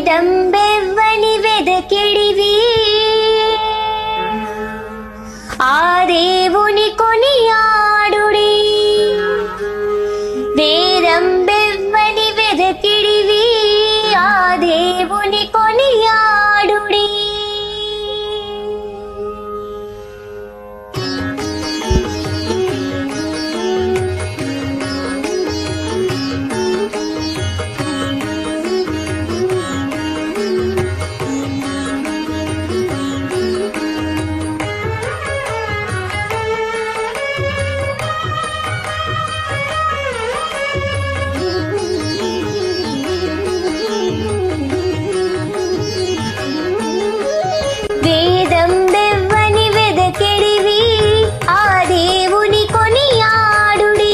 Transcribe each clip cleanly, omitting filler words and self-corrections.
వేదంబెవ్వని వెదకిడివి ఆ దేవుని కొనియాడుడి వేదంబెవ్వని వెదకిడివి ఆ దేవుని కొనియాడుడి వేదంబెవ్వని వెదకిడివి ఆ దేవుని కొనియాడుడి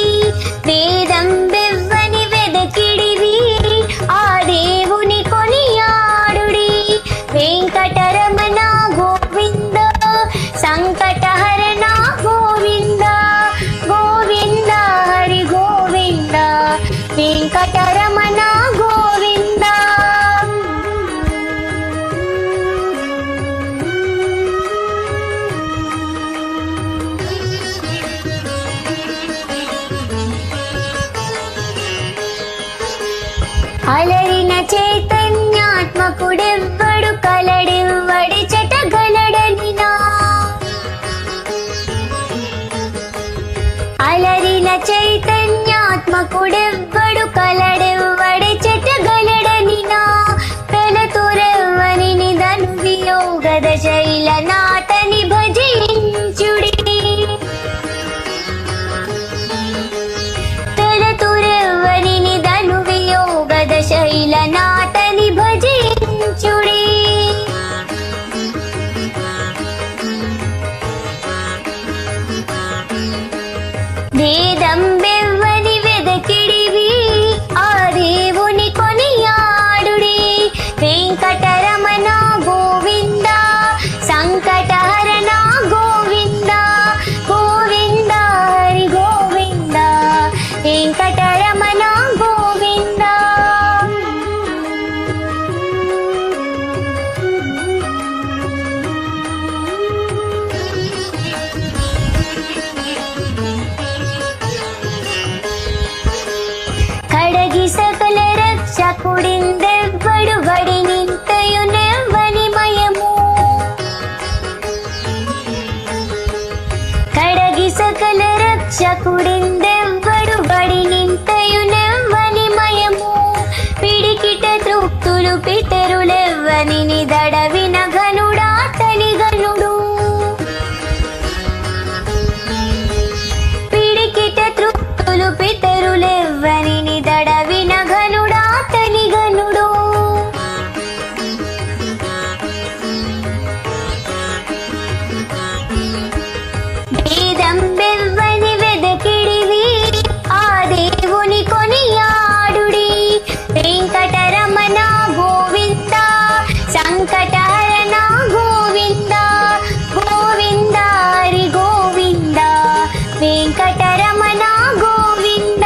వేదంబెవ్వని వెదకిడివి ఆ దేవుని కొనియాడుడి వెంకటరమణ గోవింద సంకటహరణ గోవింద గోవింద హరి గోవింద వెంకటరమణ గోవింద అలరిన చైతన్యాత్మకుడెవ్వడు కలడెవ్వడి చెటగలడనినా అలరిన చైతన్యాత్మకుడెవ్వడు కలడెవ్వడి చెటగలడనినా తలతురెవ్వని నిదను వియోగద శైలనాథని భజించుడి తలతురెవ్వని నిదను వియోగద శైలనాథని భజించుడి వేదంబెవ్వని వెదకిడివి ఆ దేవుని కొనియాడుడి వెంకటరమణ గోవింద సంకటహరణ గోవింద గోవింద హరి గోవింద వెంకటరమణ గోవింద కడగి సకల రక్షకుడిందెవ్వడు వడి నింతయునెవ్వని మయము కడగి సకల రక్షకుడిందెవ్వడు వడి నింతయునెవ్వని మయము పిడికిట తృప్తులు పితరులెవ్వని నిదడవిన ఘనుడా తని గనుడు పిడికిట తృప్తులు పితరులెవ్వని నిదడవిన ఘనుడా తని గనుడు వేదంబెవ్వని వెదకిడివి ఆ దేవుని కొనియాడుడి వెంకటరమణ గోవింద సంకటహరణ గోవింద గోవింద హరి గోవింద వెంకటరమణ గోవింద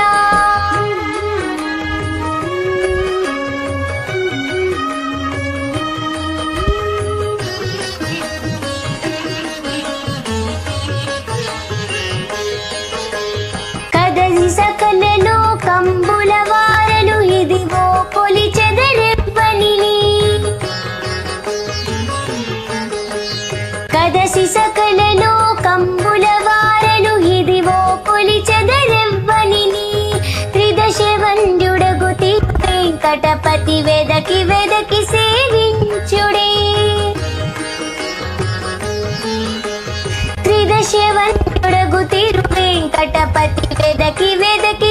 కదలి సకల లోకంబుల వారలు ఇదిగో కొలిచెదరెవ్వనిని కదసి సకల లోకంబుల వారలు ఇదిగో కొలిచెదరెవ్వనిని త్రిదశవంద్యుడగు వెంకటపతి వెదకి వెదకి సేవించుడే త్రిదశవంద్యుడగు వెంకటపతి వెదకి వెదకి